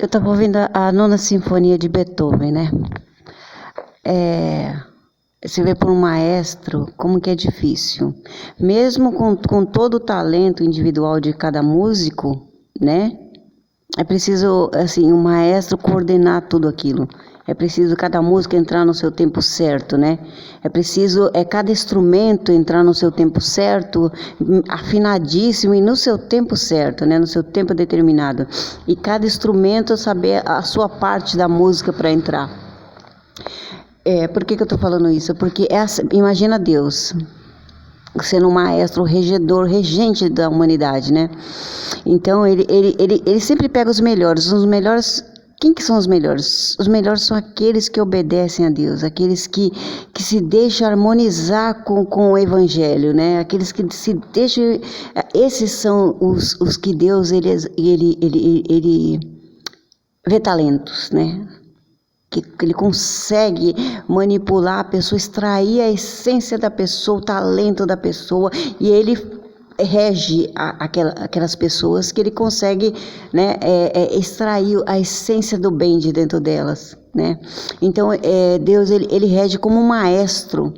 Eu estava ouvindo a Nona Sinfonia de Beethoven, né? Você vê por um maestro como que é difícil. Mesmo com todo o talento individual de cada músico, né? É preciso, assim, um maestro coordenar tudo aquilo. É preciso cada música entrar no seu tempo certo, né? É preciso cada instrumento entrar no seu tempo certo, afinadíssimo e no seu tempo certo, né? No seu tempo determinado. E cada instrumento saber a sua parte da música para entrar. Por que eu estou falando isso? Porque imagina Deus sendo um maestro regedor, regente da humanidade, né? Então ele sempre pega os melhores. Quem que são os melhores? Os melhores são aqueles que obedecem a Deus, aqueles que se deixam harmonizar com o Evangelho, né? Aqueles que se deixam. Esses são os que Deus ele vê talentos, né? Que ele consegue manipular a pessoa, extrair a essência da pessoa, o talento da pessoa, e ele rege aquelas pessoas que ele consegue, né, extrair a essência do bem de dentro delas, né? Então Deus ele rege como um maestro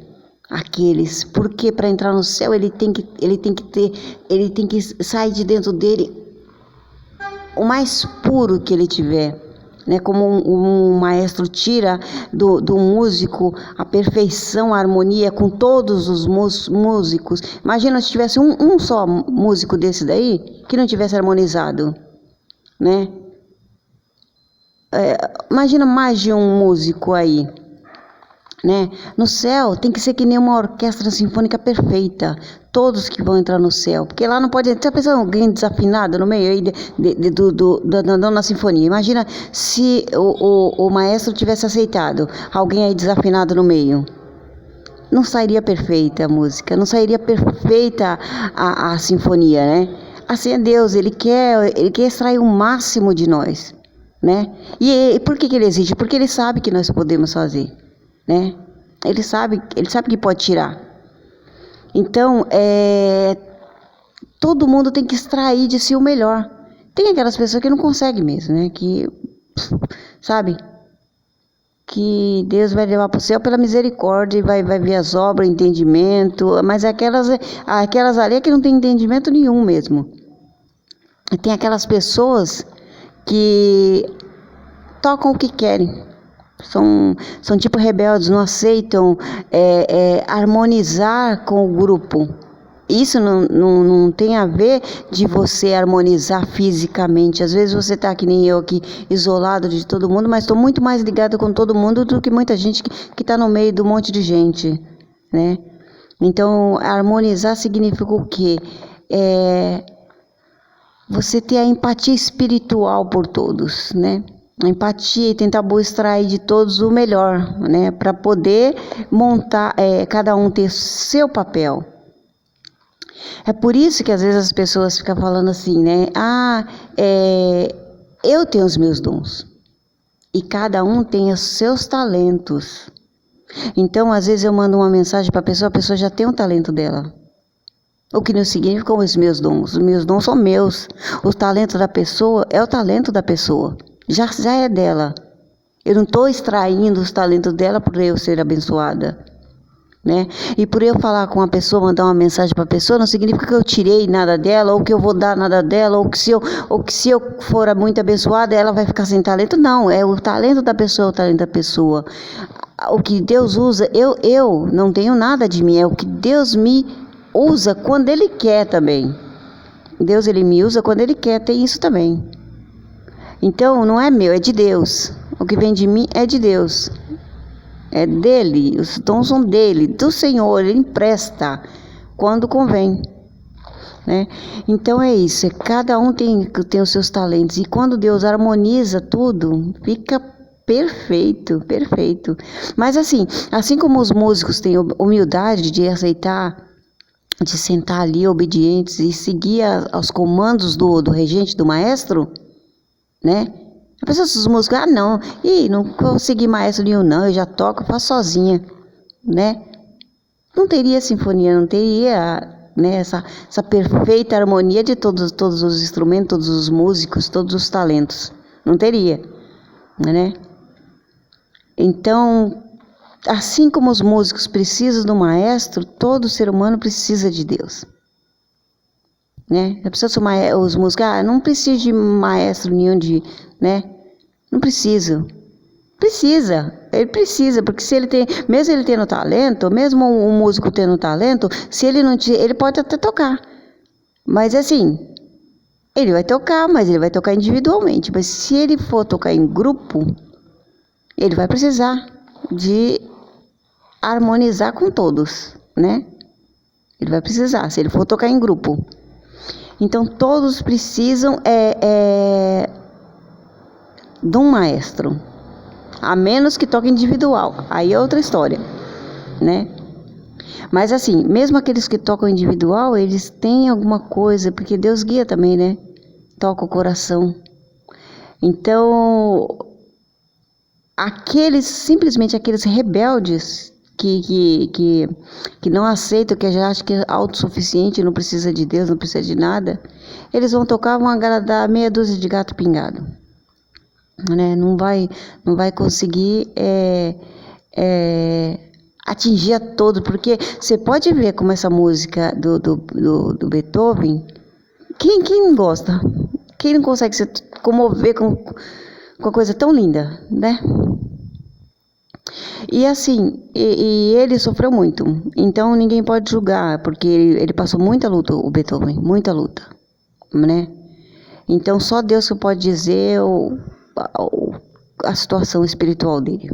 aqueles, porque para entrar no céu ele tem que sair de dentro dele o mais puro que ele tiver, né? Como um maestro tira do músico a perfeição, a harmonia com todos os músicos. Imagina se tivesse um só músico desse daí que não tivesse harmonizado, né? Imagina mais de um músico aí, né? No céu tem que ser que nem uma orquestra sinfônica perfeita, todos que vão entrar no céu, porque lá não pode. Você pensa alguém desafinado no meio aí da Nona Sinfonia? Imagina se o maestro tivesse aceitado alguém aí desafinado no meio. Não sairia perfeita a música, não sairia perfeita a sinfonia, né? Assim é Deus, ele quer extrair o máximo de nós, né? E por que ele exige? Porque ele sabe que nós podemos fazer, né? Ele sabe que pode tirar. Então, todo mundo tem que extrair de si o melhor. Tem aquelas pessoas que não conseguem mesmo, né? Que, sabe? Que Deus vai levar para o céu pela misericórdia e vai ver as obras, entendimento. Mas aquelas ali é que não tem entendimento nenhum mesmo. E tem aquelas pessoas que tocam o que querem. São tipo rebeldes, não aceitam harmonizar com o grupo. Isso não tem a ver de você harmonizar fisicamente. Às vezes você está que nem eu aqui, isolado de todo mundo, mas estou muito mais ligado com todo mundo do que muita gente que está no meio de um monte de gente, né? Então, harmonizar significa o quê? Você ter a empatia espiritual por todos, né? A empatia e tentar extrair de todos o melhor, né? Para poder montar, cada um ter seu papel. É por isso que às vezes as pessoas ficam falando assim, né? Eu tenho os meus dons. E cada um tem os seus talentos. Então, às vezes eu mando uma mensagem para a pessoa já tem um talento dela. O que não significa os meus dons. Os meus dons são meus. O talento da pessoa é o talento da pessoa. Já é dela. Eu não estou extraindo os talentos dela por eu ser abençoada, né? E por eu falar com a pessoa, mandar uma mensagem para a pessoa, não significa que eu tirei nada dela, ou que eu vou dar nada dela, ou que se eu for muito abençoada, ela vai ficar sem talento. Não, é o talento da pessoa, é o talento da pessoa. O que Deus usa, eu não tenho nada de mim, é o que Deus me usa quando Ele quer também. Deus, Ele me usa quando Ele quer, tem isso também. Então, não é meu, é de Deus. O que vem de mim é de Deus. É dele, os dons são dele, do Senhor, Ele empresta quando convém, né? Então é isso, cada um tem os seus talentos. E quando Deus harmoniza tudo, fica perfeito, perfeito. Mas assim como os músicos têm humildade de aceitar, de sentar ali obedientes e seguir aos comandos do regente, do maestro, né? A pessoa, os músicos, não vou seguir maestro nenhum não, eu já toco, eu faço sozinha, né? Não teria sinfonia, não teria, né, essa perfeita harmonia de todos os instrumentos, todos os músicos, todos os talentos, não teria, né? Então, assim como os músicos precisam do maestro, todo ser humano precisa de Deus, né? Os músicos, não precisa de maestro nenhum, né? Não precisa. Ele precisa, porque se ele tem, mesmo ele tendo talento, mesmo um músico tendo talento, se ele não ele pode até tocar, mas assim, ele vai tocar, mas ele vai tocar individualmente. Mas se ele for tocar em grupo, ele vai precisar de harmonizar com todos, né? Ele vai precisar, se ele for tocar em grupo. Então todos precisam de um maestro. A menos que toque individual, aí é outra história, né? Mas assim, mesmo aqueles que tocam individual, eles têm alguma coisa, porque Deus guia também, né? Toca o coração. Então, simplesmente aqueles rebeldes que não aceitam, que já acham que é autossuficiente, não precisa de Deus, não precisa de nada, eles vão tocar, vão agradar meia dúzia de gato pingado. Né? Não vai conseguir atingir a todos, porque você pode ver como essa música do Beethoven, quem não gosta? Quem não consegue se comover com uma coisa tão linda, né? E assim, ele sofreu muito, então ninguém pode julgar, porque ele passou muita luta, o Beethoven, muita luta, né? Então só Deus que pode dizer a situação espiritual dele.